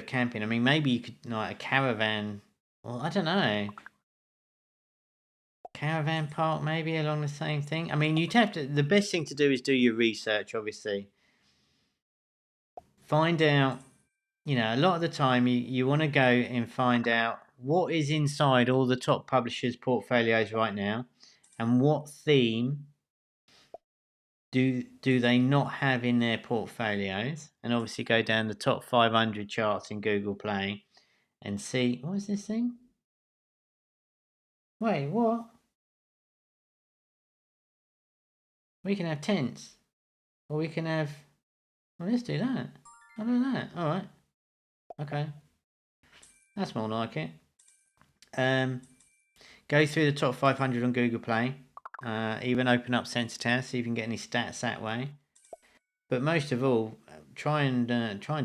camping. I mean, maybe you could like a caravan. Well, I don't know. Caravan park maybe along the same thing. I mean, you'd have to. The best thing to do is do your research, obviously. Find out, you know, a lot of the time you want to go and find out what is inside all the top publishers' portfolios right now and what theme do they not have in their portfolios, and obviously go down the top 500 charts in Google Play and see what is this thing. Wait, what? We can have tents, or we can have, well, let's do that. I'll do that. All right, okay, that's more like it. Go through the top 500 on Google Play. Even open up Sensor Tower, see if you can get any stats that way. But most of all, try and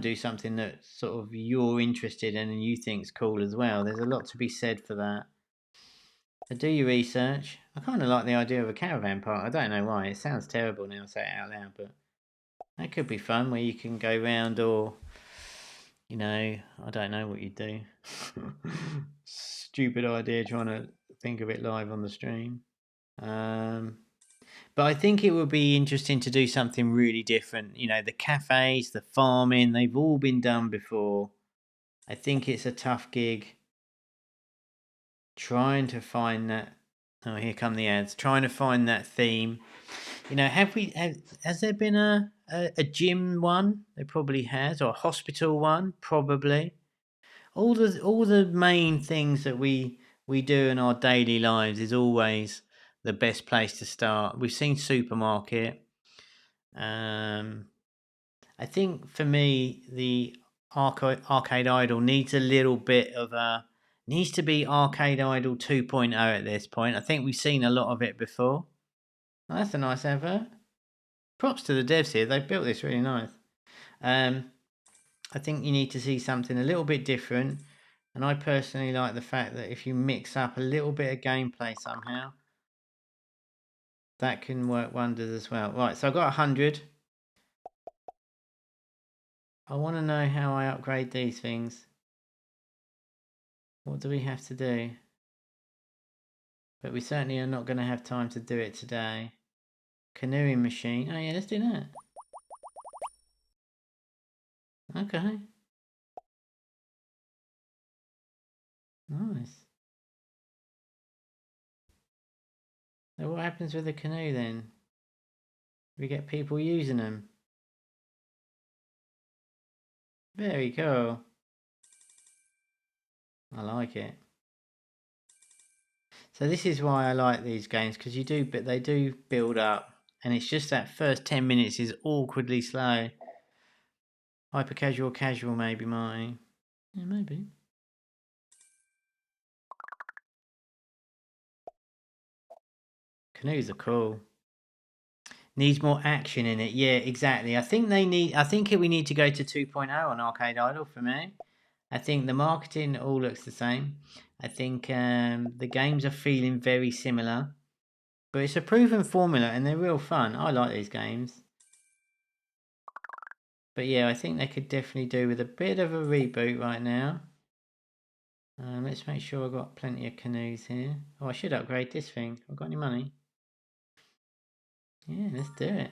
do something that sort of you're interested in and you think's cool as well. There's a lot to be said for that. So do your research. I kind of like the idea of a caravan park. I don't know why. It sounds terrible now, I say it out loud, but that could be fun where you can go round, or, you know, I don't know what you'd do. Stupid idea trying to think of it live on the stream. But I think it would be interesting to do something really different. You know, the cafes, the farming, they've all been done before. I think it's a tough gig trying to find that. Oh, here come the ads. Trying to find that theme. You know, has there been a gym one? There probably has, or a hospital one, probably. All the main things that we do in our daily lives is always the best place to start. We've seen supermarket. I think for me the arcade idol needs a little bit of a, needs to be Arcade Idol 2.0 at this point. I think we've seen a lot of it before. Oh, that's a nice advert. Props to the devs here. They've built this really nice. I think you need to see something a little bit different. And I personally like the fact that if you mix up a little bit of gameplay somehow, that can work wonders as well. Right, so I've got 100. I want to know how I upgrade these things. What do we have to do? But we certainly are not going to have time to do it today. Canoeing machine. Oh yeah, let's do that. Okay. Nice. So what happens with the canoe then? We get people using them. Very cool. I like it. So this is why I like these games, because they do build up, and it's just that first 10 minutes is awkwardly slow. Hyper casual maybe, Marty. Yeah, maybe. Canoes are cool. Needs more action in it. Yeah, exactly. I think we need to go to 2.0 on Arcade Idol for me. I think the marketing all looks the same. I think the games are feeling very similar, but it's a proven formula and they're real fun. I like these games. But yeah, I think they could definitely do with a bit of a reboot right now. Let's make sure I've got plenty of canoes here. Oh, I should upgrade this thing. I've got any money? Yeah, let's do it.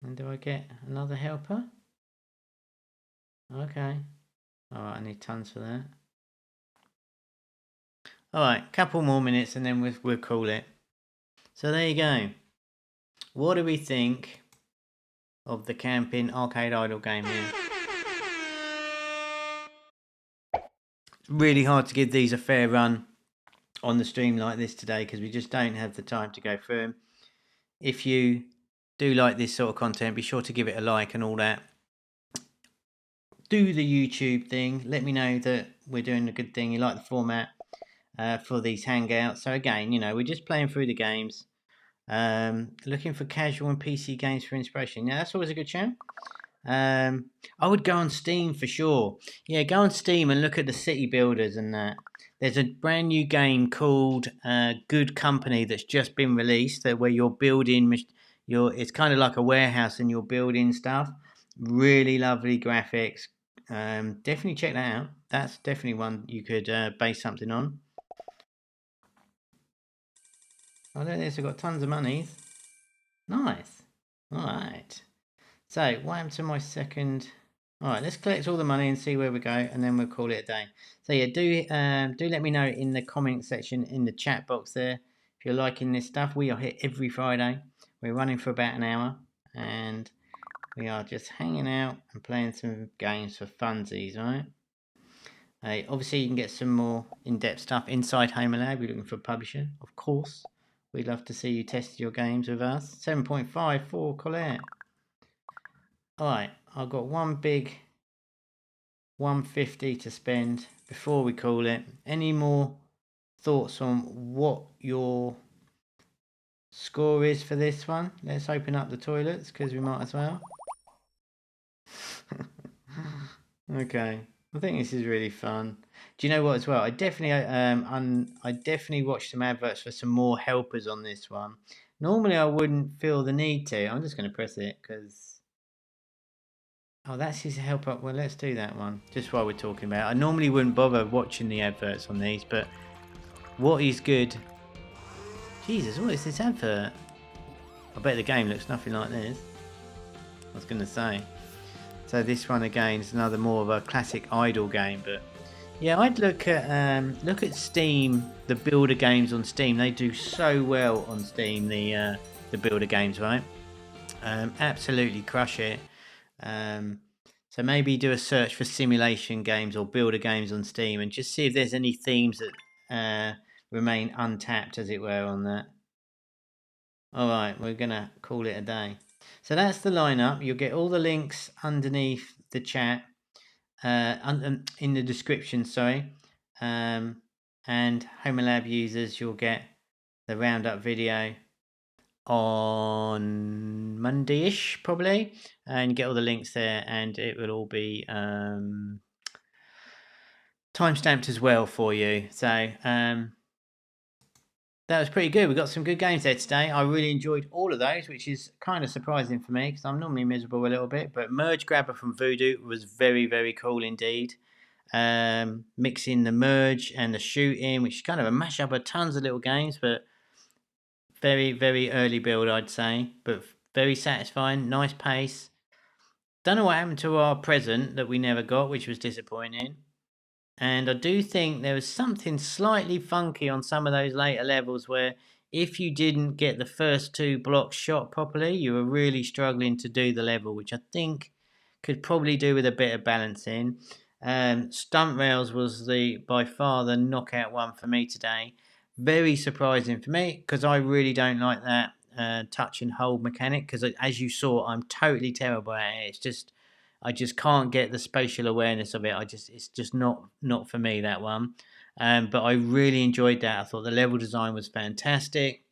And do I get another helper? Okay. Alright, I need tons for that. Alright, couple more minutes and then we'll call it. So there you go. What do we think of the camping Arcade Idol game here? Really hard to give these a fair run on the stream like this today because we just don't have the time to go through them. If you do like this sort of content, be sure to give it a like and all that. Do the YouTube thing. Let me know that we're doing a good thing. You like the format for these hangouts. So again, you know, we're just playing through the games. Looking for casual and PC games for inspiration. Yeah, that's always a good shout. I would go on Steam for sure. Yeah, go on Steam and look at the city builders and that. There's a brand new game called Good Company that's just been released where you're building. It's kind of like a warehouse and you're building stuff. Really lovely graphics. Definitely check that out. That's definitely one you could base something on. Oh, there it is. I've got tons of money. Nice. Alright. So, what happened to my second... Alright, let's collect all the money and see where we go, and then we'll call it a day. So yeah, do let me know in the comment section, in the chat box there, if you're liking this stuff. We are here every Friday. We're running for about an hour, and we are just hanging out and playing some games for funsies, right? Obviously, you can get some more in-depth stuff inside Homa Lab. We're looking for a publisher, of course. We'd love to see you test your games with us. 7.5 for Colette. Alright, I've got one big 150 to spend before we call it. Any more thoughts on what your score is for this one? Let's open up the toilets because we might as well. Okay, I think this is really fun. Do you know what as well? I definitely watched some adverts for some more helpers on this one. Normally I wouldn't feel the need to. I'm just going to press it because... Oh, that's his help up. Well, let's do that one just while we're talking about it. I normally wouldn't bother watching the adverts on these, but what is good? Jesus, what is this advert? I bet the game looks nothing like this. I was going to say. So this one again is another more of a classic idle game, but yeah, I'd look at Steam, the builder games on Steam. They do so well on Steam, the builder games, right? Absolutely crush it. So maybe do a search for simulation games or builder games on Steam and just see if there's any themes that remain untapped, as it were, on that. Alright, we're gonna call it a day. So that's the lineup. You'll get all the links underneath the chat, in the description, sorry. And Homa Lab users, you'll get the Roundup video on Monday-ish probably, and you get all the links there, and it will all be time-stamped as well for you. So that was pretty good. We got some good games there today. I really enjoyed all of those, which is kind of surprising for me because I'm normally miserable a little bit. But Merge Grabber from Voodoo was very, very cool indeed. Mixing the merge and the shooting, which is kind of a mashup of tons of little games, but very, very early build, I'd say, but very satisfying. Nice pace. Don't know what happened to our present that we never got, which was disappointing. And I do think there was something slightly funky on some of those later levels where if you didn't get the first two blocks shot properly, you were really struggling to do the level, which I think could probably do with a bit of balancing. Stunt rails was by far the knockout one for me today. Very surprising for me because I really don't like that touch and hold mechanic because, as you saw, I'm totally terrible at it. It's just... I just can't get the spatial awareness of it. It's just not for me, that one. But I really enjoyed that. I thought the level design was fantastic.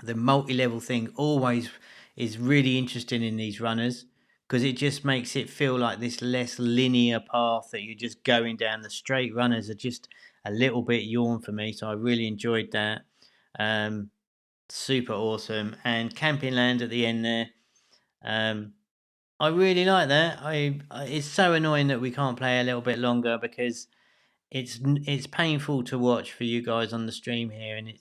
the multi-level thing always is really interesting in these runners, because it just makes it feel like this less linear path that you're just going down. The straight runners are just a little bit yawn for me, so I really enjoyed that. Super awesome. And camping land at the end there, I really like that. It's so annoying that we can't play a little bit longer, because it's painful to watch for you guys on the stream here, and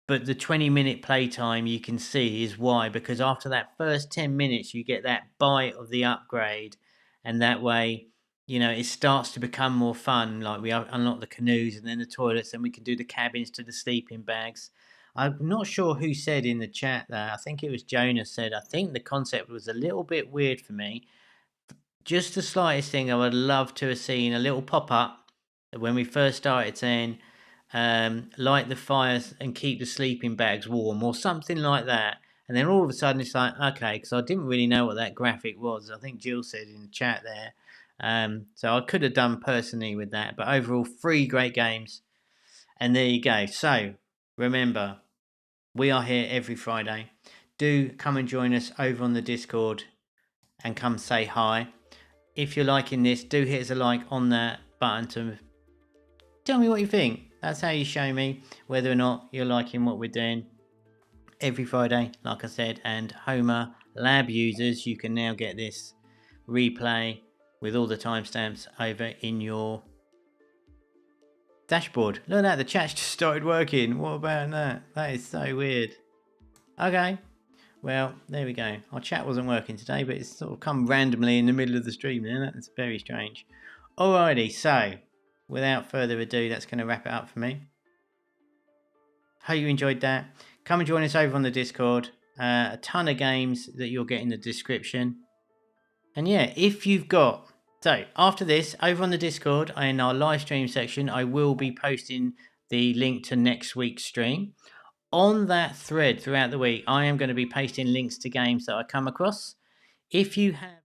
but the 20-minute playtime you can see is why, because after that first 10 minutes you get that bite of the upgrade, and that way, it starts to become more fun. Like, we unlock the canoes and then the toilets, and we can do the cabins to the sleeping bags. I'm not sure who said in the chat there, I think it was Jonas, said, I think the concept was a little bit weird for me. Just the slightest thing I would love to have seen, a little pop-up when we first started, saying, light the fires and keep the sleeping bags warm, or something like that. And then all of a sudden it's like, okay, because I didn't really know what that graphic was. I think Jill said in the chat there. So I could have done personally with that, but overall, 3 great games. And there you go. So remember, we are here every Friday. Do come and join us over on the Discord and come say hi. If you're liking this, do hit us a like on that button to tell me what you think. That's how you show me whether or not you're liking what we're doing every Friday, like I said. And Homa Lab users, you can now get this replay with all the timestamps over in your dashboard. Look at that, the chat's just started working. What about that? That is so weird. Okay, well, there we go. Our chat wasn't working today, but it's sort of come randomly in the middle of the stream there. That's very strange. Alrighty, so without further ado, that's going to wrap it up for me. Hope you enjoyed that. Come and join us over on the Discord. A ton of games that you'll get in the description. And yeah, if you've got... So, after this, over on the Discord, in our live stream section, I will be posting the link to next week's stream. On that thread throughout the week, I am going to be pasting links to games that I come across. If you have